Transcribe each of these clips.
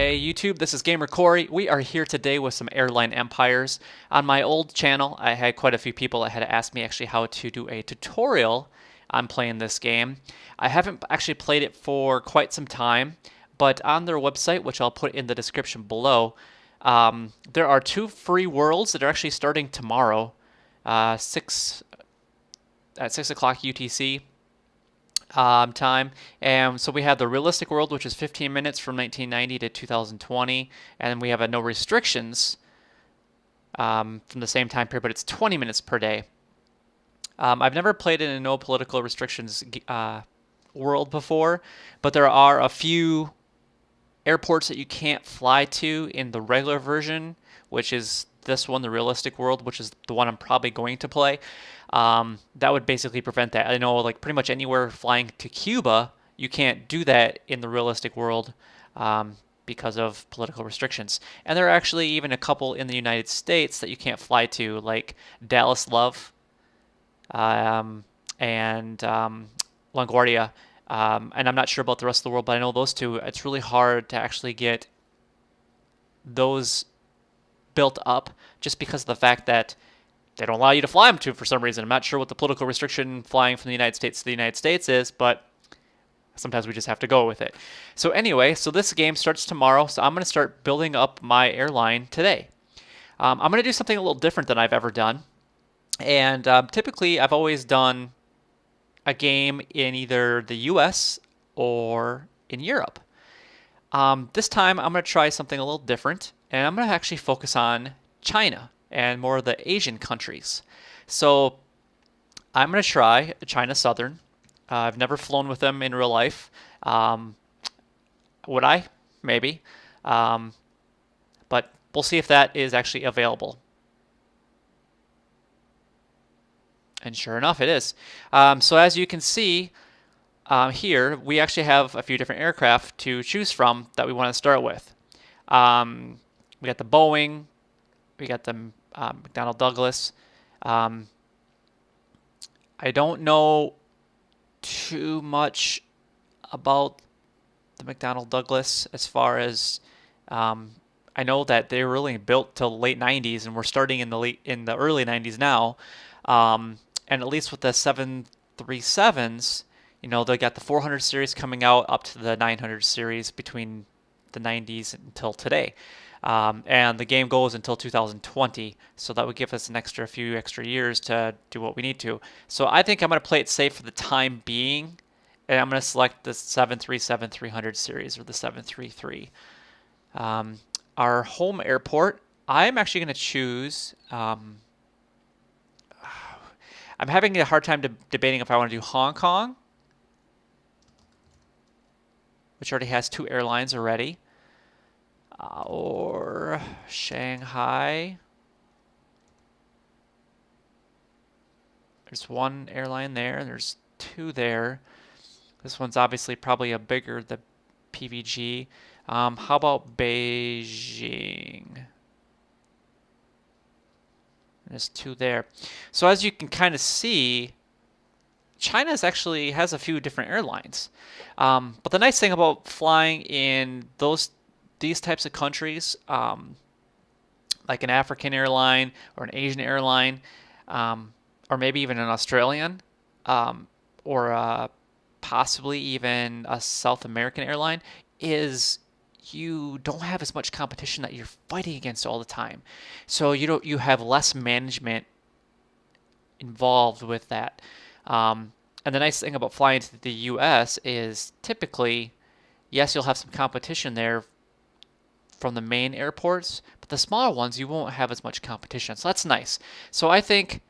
Hey YouTube, this is Gamer Corey. We are here today with some Airline Empires. On my old channel, I had quite a few people that had asked me actually how to do a tutorial on playing this game. I haven't actually played it for quite some time, but on their website, which I'll put in the description below, there are two free worlds that are actually starting tomorrow, 6 o'clock UTC time. And so we have the realistic world, which is 15 minutes from 1990 to 2020, and then we have a no restrictions from the same time period, but it's 20 minutes per day. I've never played in a no political restrictions world before, but there are a few airports that you can't fly to in the regular version, which is this one, the realistic world, which is the one I'm probably going to play. That would basically prevent that. I know, like, pretty much anywhere flying to Cuba, you can't do that in the realistic world because of political restrictions. And there are actually even a couple in the United States that you can't fly to, like Dallas Love and LaGuardia. And I'm not sure about the rest of the world, but I know those two. It's really hard to actually get those built up just because of the fact that they don't allow you to fly them to for some reason. I'm not sure what the political restriction flying from the United States to the United States is, but sometimes we just have to go with it. So anyway, so this game starts tomorrow, so I'm going to start building up my airline today. I'm going to do something a little different than I've ever done. And typically, I've always done a game in either the US or in Europe. This time, I'm going to try something a little different, and I'm going to actually focus on China and more of the Asian countries. So I'm going to try China Southern. I've never flown with them in real life. Would I? Maybe. But we'll see if that is actually available. And sure enough, it is. So as you can see here, we actually have a few different aircraft to choose from that we want to start with. We got the Boeing. We got the McDonnell Douglas. I don't know too much about the McDonnell Douglas as far as I know that they were really built till late 90s, and we're starting in the early 90s now. And at least with the 737s, you know, they got the 400 series coming out up to the 900 series between the 90s until today. And the game goes until 2020, so that would give us a few extra years to do what we need to. So I think I'm going to play it safe for the time being, and I'm going to select the 737-300 series or the 733. Our home airport, I'm actually going to choose. I'm having a hard time debating if I want to do Hong Kong, which already has two airlines already. Or Shanghai. There's one airline there, and there's two there. This one's obviously probably the PVG. How about Beijing? There's two there. So as you can kind of see, China actually has a few different airlines. But the nice thing about flying in these types of countries, like an African airline or an Asian airline, or maybe even an Australian, or possibly even a South American airline, is you don't have as much competition that you're fighting against all the time. So you have less management involved with that. And the nice thing about flying to the US is typically, yes, you'll have some competition there from the main airports, but the smaller ones you won't have as much competition. So that's nice. So I think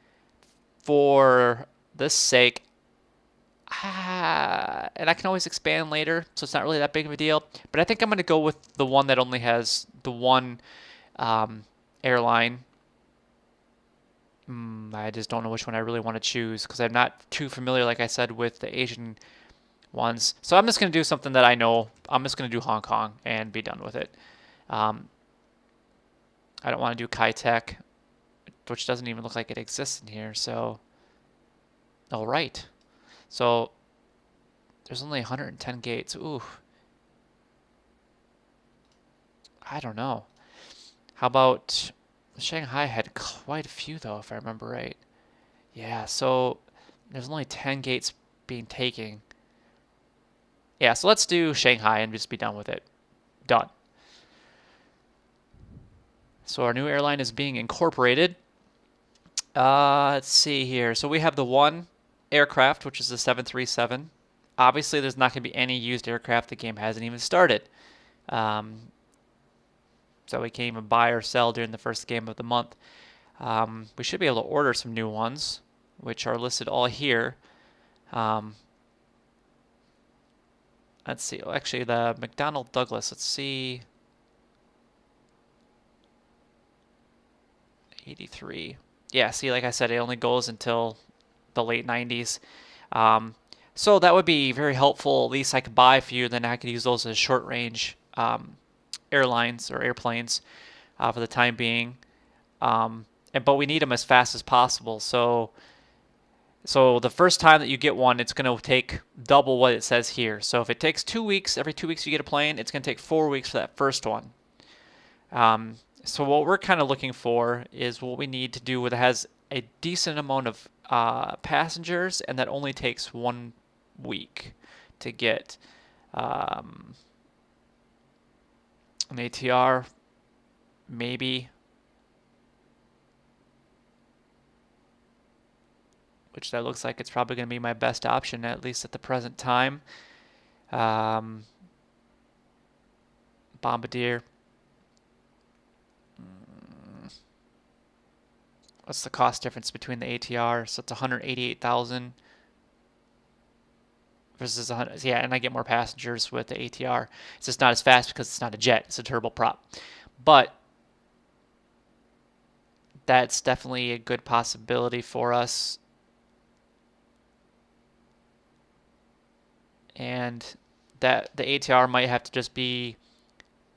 for this sake, and I can always expand later, so it's not really that big of a deal, but I think I'm going to go with the one that only has the one airline. I just don't know which one I really want to choose because I'm not too familiar, like I said, with the Asian ones. So I'm just going to do something that I know. I'm just going to do Hong Kong and be done with it. I don't want to do Kai-Tak, which doesn't even look like it exists in here. So, all right. So there's only 110 gates. Ooh. I don't know. How about Shanghai had quite a few though, if I remember right. Yeah, so there's only 10 gates being taken. Yeah, so let's do Shanghai and just be done with it. Done. So our new airline is being incorporated. Let's see here. So we have the one aircraft, which is the 737. Obviously, there's not going to be any used aircraft. The game hasn't even started. Um, so we can't even buy or sell during the first game of the month. We should be able to order some new ones, which are listed all here. Um, let's see. Actually, the McDonnell Douglas. Let's see. 83. Yeah, see, like I said, it only goes until the late 90s. Um, so that would be very helpful. At least I could buy a few, then I could use those as short range airlines or airplanes for the time being. But we need them as fast as possible. So the first time that you get one, it's going to take double what it says here. So if it takes 2 weeks, every 2 weeks you get a plane, it's going to take 4 weeks for that first one. So what we're kind of looking for is what we need to do that has a decent amount of passengers and that only takes 1 week to get an ATR, maybe, which that looks like it's probably going to be my best option, at least at the present time. Bombardier. What's the cost difference between the ATR? So it's 188,000 versus 100. Yeah, and I get more passengers with the ATR. It's just not as fast because it's not a jet; it's a turboprop. But that's definitely a good possibility for us. And that the ATR might have to just be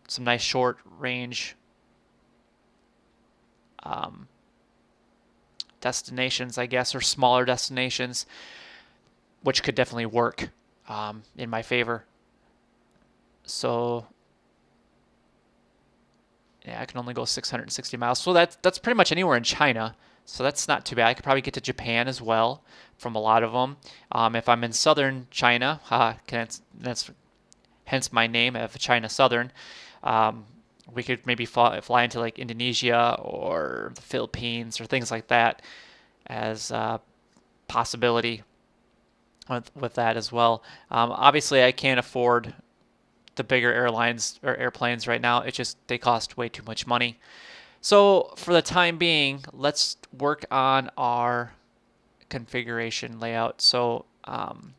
some nice short range destinations, I guess, or smaller destinations, which could definitely work in my favor. So yeah, I can only go 660 miles. So that's pretty much anywhere in China. So that's not too bad. I could probably get to Japan as well from a lot of them. If I'm in southern China, that's hence my name of China Southern. We could maybe fly into like Indonesia or the Philippines or things like that as a possibility with that as well. Obviously, I can't afford the bigger airlines or airplanes right now. It's just they cost way too much money. So for the time being, let's work on our configuration layout. So I'm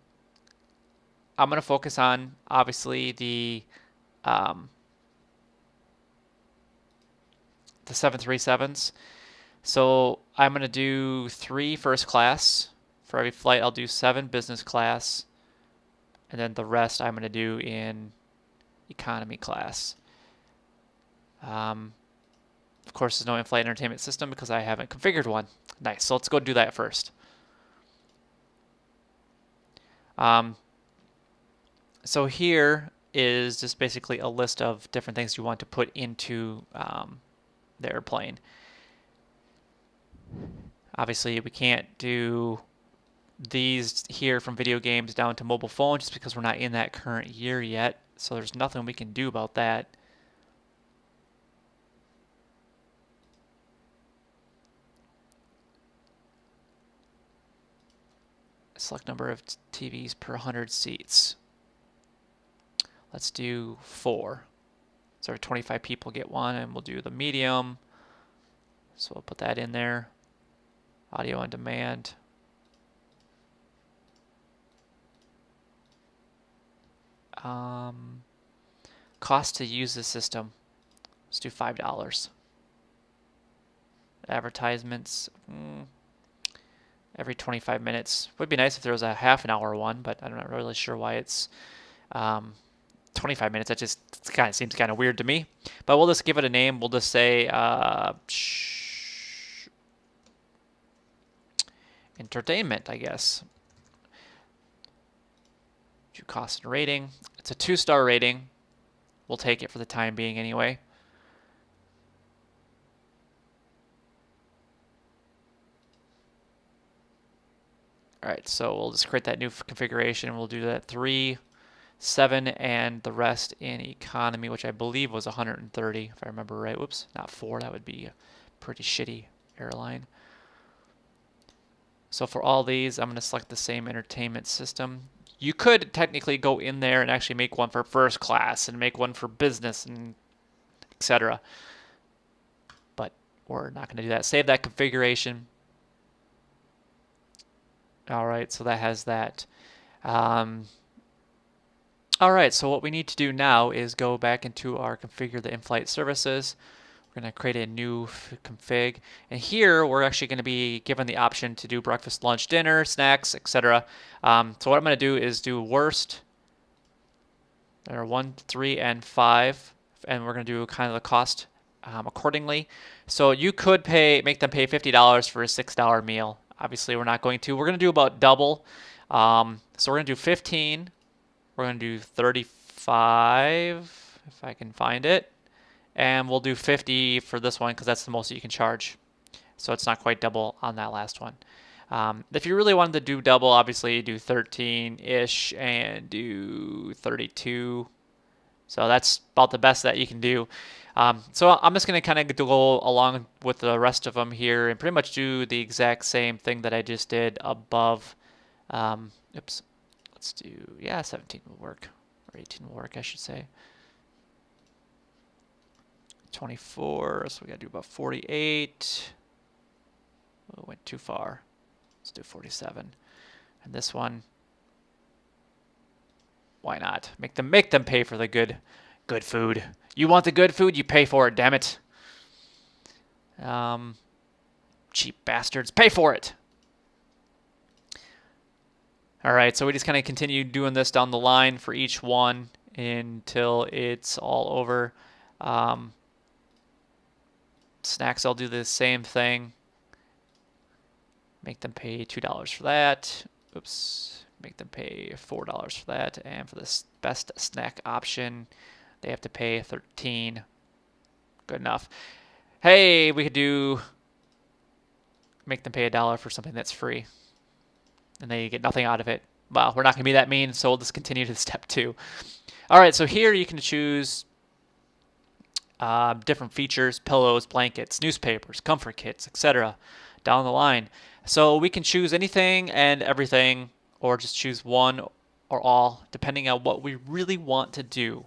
going to focus on obviously the 737s. So I'm going to do 3 first class. For every flight, I'll do 7 business class. And then the rest I'm going to do in economy class. Of course, there's no in-flight entertainment system because I haven't configured one. Nice. So let's go do that first. So here is just basically a list of different things you want to put into the airplane. Obviously, we can't do these here from video games down to mobile phone just because we're not in that current year yet. So there's nothing we can do about that. Select number of TVs per 100 seats. Let's do 4. So 25 people get one, and we'll do the medium. So we'll put that in there. Audio on demand. Cost to use the system. Let's do $5. Advertisements. Every 25 minutes. Would be nice if there was a half an hour one, but I'm not really sure why it's 25 minutes. That just kind of seems kind of weird to me. But we'll just give it a name. We'll just say entertainment, I guess. Do cost and rating. It's a 2-star rating. We'll take it for the time being anyway. All right, so we'll just create that new configuration. We'll do that 3, 7, and the rest in economy, which I believe was 130, if I remember right. Whoops, not 4. That would be a pretty shitty airline. So for all these, I'm going to select the same entertainment system. You could technically go in there and actually make one for first class and make one for business and etc. But we're not going to do that. Save that configuration. All right, so that has that. All right, so what we need to do now is go back into our configure the in-flight services. We're going to create a new config. And here we're actually going to be given the option to do breakfast, lunch, dinner, snacks, etc. So what I'm going to do is do worst. There are 1, 3, and 5. And we're going to do kind of the cost accordingly. So you could make them pay $50 for a $6 meal. Obviously, we're not going to. We're going to do about double. So we're going to do 15. We're going to do 35, if I can find it. And we'll do 50 for this one because that's the most that you can charge. So it's not quite double on that last one. If you really wanted to do double, obviously do 13-ish and do 32. So that's about the best that you can do. So I'm just going to kind of go along with the rest of them here and pretty much do the exact same thing that I just did above. Oops. Let's do, 17 will work. Or 18 will work, I should say. 24, so we got to do about 48. Oh, went too far. Let's do 47. And this one, why not? Make them pay for the good food. You want the good food, you pay for it, damn it. Cheap bastards, pay for it. All right, so we just kind of continue doing this down the line for each one until it's all over. Snacks, I'll do the same thing. Make them pay $2 for that. Oops. Make them pay $4 for that. And for this best snack option, they have to pay $13. Good enough. Hey, we could make them pay $1 for something that's free. And they get nothing out of it. Well, we're not going to be that mean, so we'll just continue to step 2. All right, so here you can choose different features: pillows, blankets, newspapers, comfort kits, etc. down the line. So we can choose anything and everything, or just choose one or all, depending on what we really want to do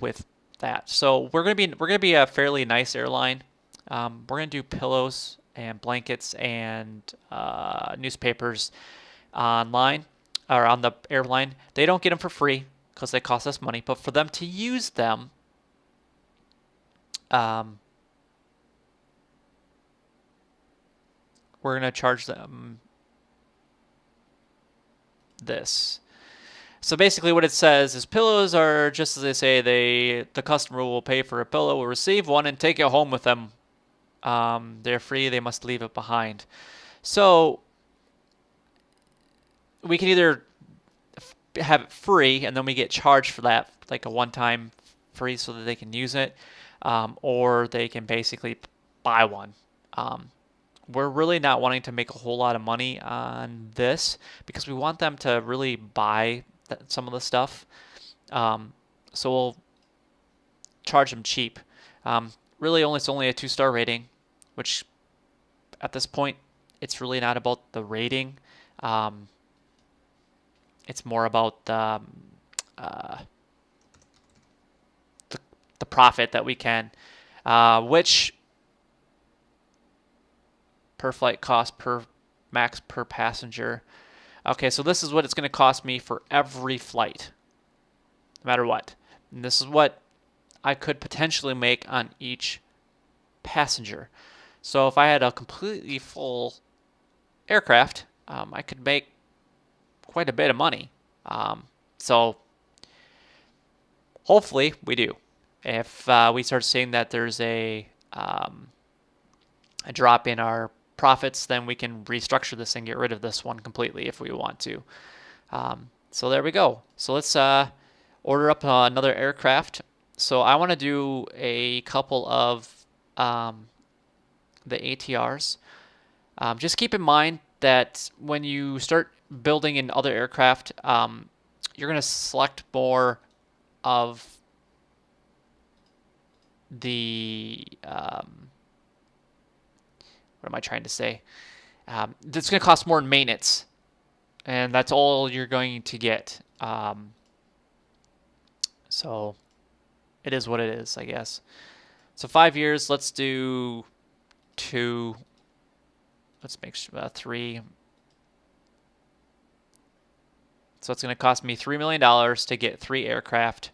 with that. So we're gonna be a fairly nice airline. We're gonna do pillows and blankets and newspapers online or on the airline. They don't get them for free because they cost us money, but for them to use them, we're going to charge them this. So basically what it says is pillows are just as they say. The customer will pay for a pillow, will receive one, and take it home with them. They're free. They must leave it behind. So we can either have it free and then we get charged for that, like a one-time free so that they can use it, or they can basically buy one. We're really not wanting to make a whole lot of money on this because we want them to really buy some of the stuff. So we'll charge them cheap. Really, it's only a 2-star rating, which at this point, it's really not about the rating. It's more about the profit that we can, which per flight cost per max per passenger. Okay, so this is what it's going to cost me for every flight, no matter what. And this is what I could potentially make on each passenger. So if I had a completely full aircraft, I could make quite a bit of money. So hopefully we do. If we start seeing that there's a drop in our profits, then we can restructure this and get rid of this one completely if we want to. So there we go. So let's order up another aircraft. So I want to do a couple of the ATRs. Just keep in mind that when you start building in other aircraft, you're going to select more of the what am I trying to say? It's going to cost more in maintenance, and that's all you're going to get. So it is what it is, I guess. So 5 years. Let's do 2. Let's make sure 3. So it's going to cost me $3 million to get 3 aircraft,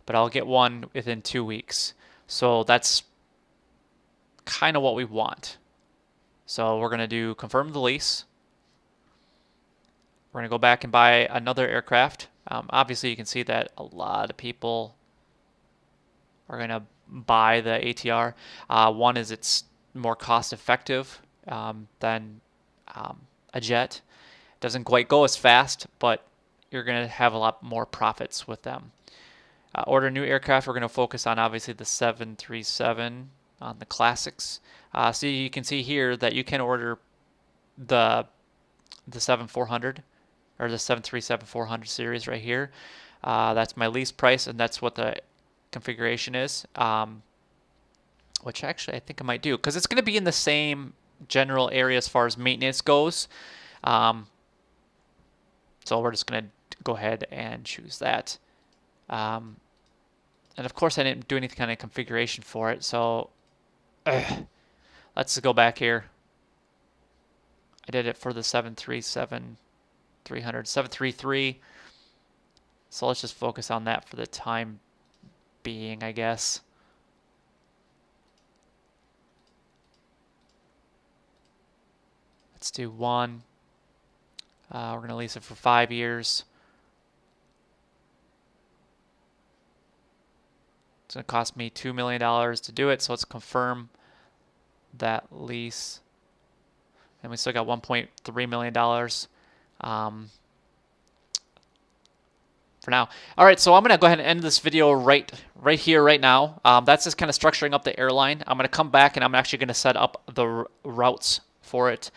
but I'll get 1 within 2 weeks. So that's kind of what we want. So we're going to do confirm the lease. We're going to go back and buy another aircraft. Obviously, you can see that a lot of people are going to buy the ATR. One is it's more cost effective than a jet. It doesn't quite go as fast, but you're going to have a lot more profits with them. Order new aircraft. We're going to focus on obviously the 737 on the classics. So you can see here that you can order the 7400 or the 737-400 series right here. That's my lease price, and that's what the configuration is. Which actually I think I might do because it's going to be in the same general area as far as maintenance goes. So we're just going to go ahead and choose that. And of course I didn't do any kind of configuration for it, so let's go back here. I did it for the 737-300, 733. So let's just focus on that for the time being, I guess. Let's do 1. We're going to lease it for 5 years. It's going to cost me $2 million to do it, so let's confirm that lease. And we still got $1.3 million for now. All right, so I'm going to go ahead and end this video right here, right now. That's just kind of structuring up the airline. I'm going to come back and I'm actually going to set up the routes for it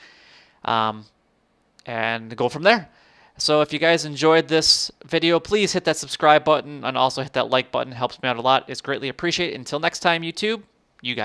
and go from there. So if you guys enjoyed this video, please hit that subscribe button and also hit that like button. It helps me out a lot. It's greatly appreciated. Until next time, YouTube, you guys.